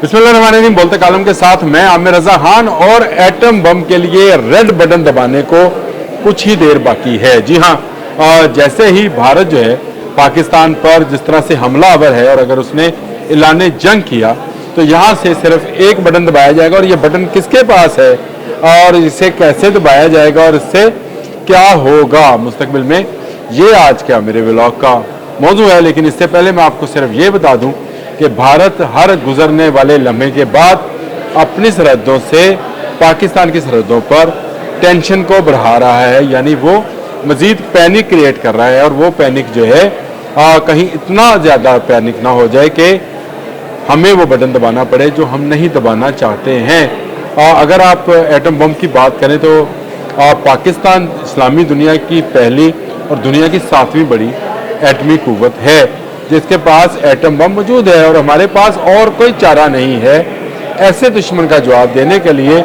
बिस्मिल्लाहिर्रहमानिर्रहीम। बोलते कालम के साथ मैं आमिर रजा खान। और एटम बम के लिए रेड बटन दबाने को कुछ ही देर बाकी है। जी हाँ, जैसे ही भारत जो है पाकिस्तान पर जिस तरह से हमलावर है और अगर उसने ऐलान जंग किया तो यहाँ से सिर्फ एक बटन दबाया जाएगा और ये बटन किसके पास है और इसे कैसे दबाया जाएगा और इससे क्या होगा मुस्तकबिल में, ये आज का मेरे व्लॉग का मौजू है। लेकिन इससे पहले मैं आपको सिर्फ ये बता दूं कि भारत हर गुजरने वाले लम्हे के बाद अपनी सरहदों से पाकिस्तान की सरहदों पर टेंशन को बढ़ा रहा है, यानी वो मज़ीद पैनिक क्रिएट कर रहा है। और वो पैनिक जो है कहीं इतना ज़्यादा पैनिक ना हो जाए कि हमें वो बटन दबाना पड़े जो हम नहीं दबाना चाहते हैं। अगर आप एटम बम की बात करें तो पाकिस्तान इस्लामी दुनिया की पहली और दुनिया की 7वीं बड़ी एटमी कुव्वत है जिसके पास एटम बम मौजूद है और हमारे पास और कोई चारा नहीं है ऐसे दुश्मन का जवाब देने के लिए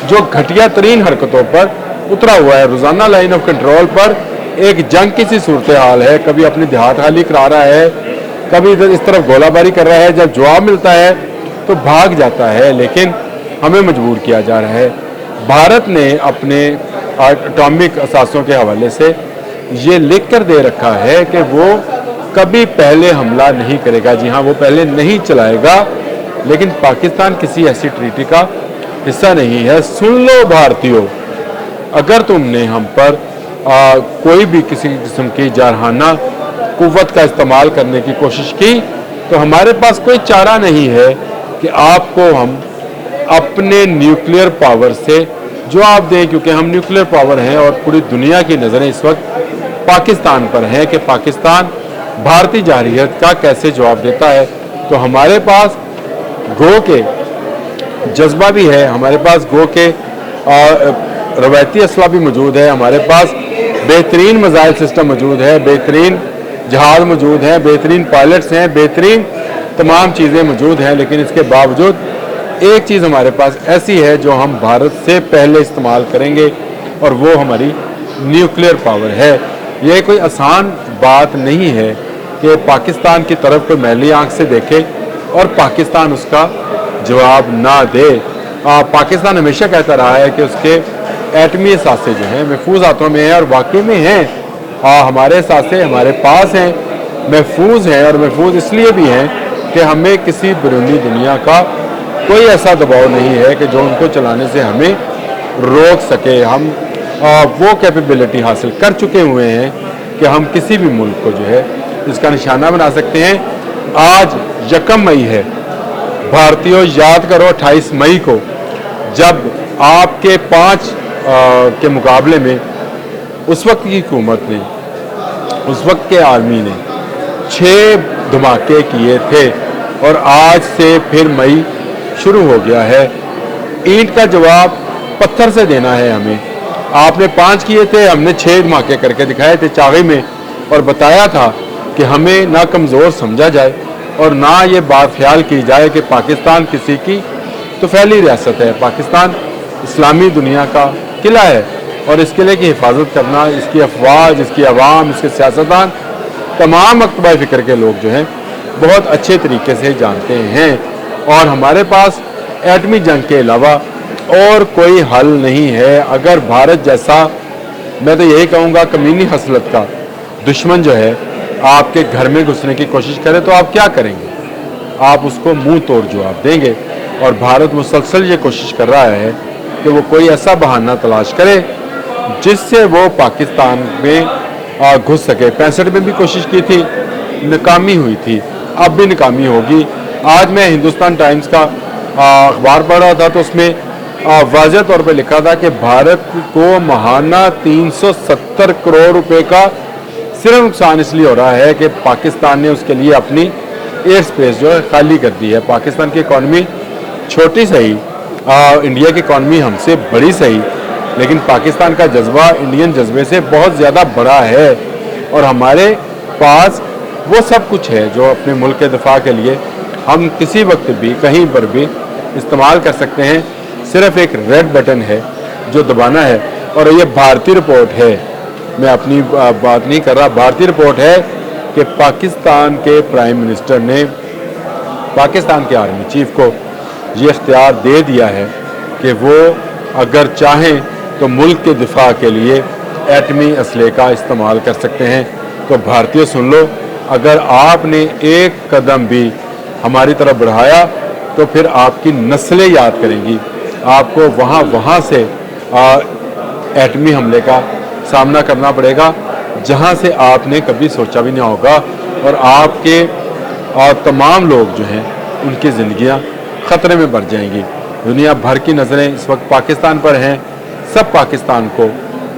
जो घटिया तरीन हरकतों पर उतरा हुआ है। रोज़ाना लाइन ऑफ कंट्रोल पर एक जंग की सी सूरत हाल है, कभी अपनी देहात खाली करा रहा है, कभी इधर इस तरफ गोलाबारी कर रहा है। जब जवाब मिलता है तो भाग जाता है, लेकिन हमें मजबूर किया जा रहा है। भारत ने अपने एटॉमिक असासों के हवाले से ये लिख कर दे रखा है कि वो कभी पहले हमला नहीं करेगा। जी हाँ, वो पहले नहीं चलाएगा, लेकिन पाकिस्तान किसी ऐसी ट्रीटी का हिस्सा नहीं है। सुन लो भारतीयों, अगर तुमने हम पर कोई भी किसी किस्म की जारहाना कुव्वत का इस्तेमाल करने की कोशिश की तो हमारे पास कोई चारा नहीं है कि आपको हम अपने न्यूक्लियर पावर से जवाब दें, क्योंकि हम न्यूक्लियर पावर हैं और पूरी दुनिया की नज़रें इस वक्त पाकिस्तान पर हैं कि पाकिस्तान भारतीय जारहियत का कैसे जवाब देता है। तो हमारे पास गो के जज्बा भी है, हमारे पास गो के रवायती असला भी मौजूद है, हमारे पास बेहतरीन मिसाइल सिस्टम मौजूद है, बेहतरीन जहाज मौजूद हैं, बेहतरीन पायलट्स हैं, बेहतरीन तमाम चीज़ें मौजूद हैं। लेकिन इसके बावजूद एक चीज़ हमारे पास ऐसी है जो हम भारत से पहले इस्तेमाल करेंगे और वो हमारी न्यूक्लियर पावर है। ये कोई आसान बात नहीं है कि पाकिस्तान की तरफ कोई मैली आंख से देखे और पाकिस्तान उसका जवाब ना दे। पाकिस्तान हमेशा कहता रहा है कि उसके एटमी असासे जो हैं महफूज हाथों में हैं और वाकई में हैं। हमारे असासे हमारे पास हैं, महफूज हैं और महफूज इसलिए भी हैं कि हमें किसी बैरूनी दुनिया का कोई ऐसा दबाव नहीं है कि जो उनको चलाने से हमें रोक सके। हम वो कैपेबिलिटी हासिल कर चुके हुए हैं कि हम किसी भी मुल्क को जो है इसका निशाना बना सकते हैं। आज 1 मई है, भारतीयों याद करो 28 मई को जब आपके 5 के मुकाबले में उस वक्त की हुकूमत ने, उस वक्त के आर्मी ने 6 धमाके किए थे और आज से फिर मई शुरू हो गया है। ईंट का जवाब पत्थर से देना है हमें। आपने 5 किए थे, हमने 6 धमाके करके दिखाए थे चावे में और बताया था कि हमें ना कमज़ोर समझा जाए और ना ये बात ख्याल की जाए कि पाकिस्तान किसी की तो फैली रियासत है। पाकिस्तान इस्लामी दुनिया का किला है और इस किले की हिफाजत करना इसकी अफवाज, इसकी अवाम, इसके सियासतदान, तमाम मकतबा फ़िक्र के लोग जो हैं बहुत अच्छे तरीके से जानते हैं। और हमारे पास एटमी जंग के अलावा और कोई हल नहीं है। अगर भारत जैसा, मैं तो यही कहूँगा, कमीनी हसलत का दुश्मन जो है आपके घर में घुसने की कोशिश करे तो आप क्या करेंगे? आप उसको मुंह तोड़ जवाब देंगे। और भारत मुसलसल ये कोशिश कर रहा है कि वो कोई ऐसा बहाना तलाश करे जिससे वो पाकिस्तान में घुस सके। 65 में भी कोशिश की थी, नाकामी हुई थी, अब भी नाकामी होगी। आज मैं हिंदुस्तान टाइम्स का अखबार पढ़ रहा था तो उसमें वाज़ेह तौर पर लिखा था कि भारत को माहाना 370 करोड़ रुपए का सिर्फ नुकसान इसलिए हो रहा है कि पाकिस्तान ने उसके लिए अपनी एयर स्पेस जो है खाली कर दी है। पाकिस्तान की इकॉनमी छोटी सही, इंडिया की इकॉनमी हमसे बड़ी सही, लेकिन पाकिस्तान का जज्बा इंडियन जज्बे से बहुत ज़्यादा बड़ा है और हमारे पास वो सब कुछ है जो अपने मुल्क के दफा के लिए हम किसी वक्त भी कहीं पर भी इस्तेमाल कर सकते हैं। सिर्फ एक रेड बटन है जो दबाना है और ये भारतीय रिपोर्ट है, मैं अपनी बात नहीं कर रहा, भारतीय रिपोर्ट है कि पाकिस्तान के प्राइम मिनिस्टर ने पाकिस्तान के आर्मी चीफ को یہ اختیار دے دیا ہے کہ وہ اگر چاہیں تو ملک کے دفاع کے لیے ایٹمی اسلحے کا استعمال کر سکتے ہیں۔ تو بھارتیوں سن لو، اگر آپ نے ایک قدم بھی ہماری طرف بڑھایا تو پھر آپ کی نسلیں یاد کریں گی، آپ کو وہاں سے ایٹمی حملے کا سامنا کرنا پڑے گا جہاں سے آپ نے کبھی سوچا بھی نہیں ہوگا، اور آپ کے تمام لوگ جو ہیں ان کی زندگیاں خطرے میں بڑھ جائیں گی۔ دنیا بھر کی نظریں اس وقت پاکستان پر ہیں، سب پاکستان کو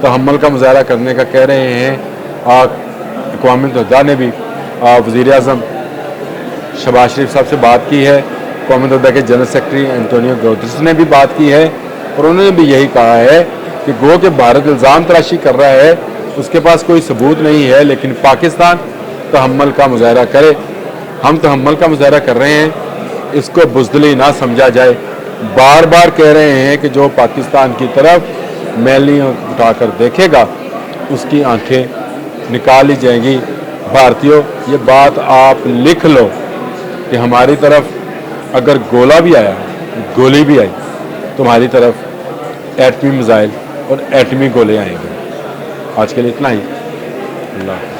تحمل کا مظاہرہ کرنے کا کہہ رہے ہیں۔ اقوام متحدہ نے بھی وزیر اعظم شہباز شریف صاحب سے بات کی ہے، اقوام متحدہ کے جنرل سیکرٹری اینٹونیو گوتریس نے بھی بات کی ہے، اور انہوں نے بھی یہی کہا ہے کہ گو کہ بھارت الزام تراشی کر رہا ہے، اس کے پاس کوئی ثبوت نہیں ہے، لیکن پاکستان تحمل کا مظاہرہ کرے۔ ہم تحمل کا مظاہرہ کر رہے ہیں، اس کو بزدلی نہ سمجھا جائے۔ بار بار کہہ رہے ہیں کہ جو پاکستان کی طرف میلی اٹھا کر دیکھے گا اس کی آنکھیں نکال لی جائیں گی۔ بھارتیوں، یہ بات آپ لکھ لو کہ ہماری طرف اگر گولہ بھی آیا، گولی بھی آئی، تمہاری طرف ایٹمی میزائل اور ایٹمی گولے آئیں گے۔ آج کے لیے اتنا ہی۔ اللہ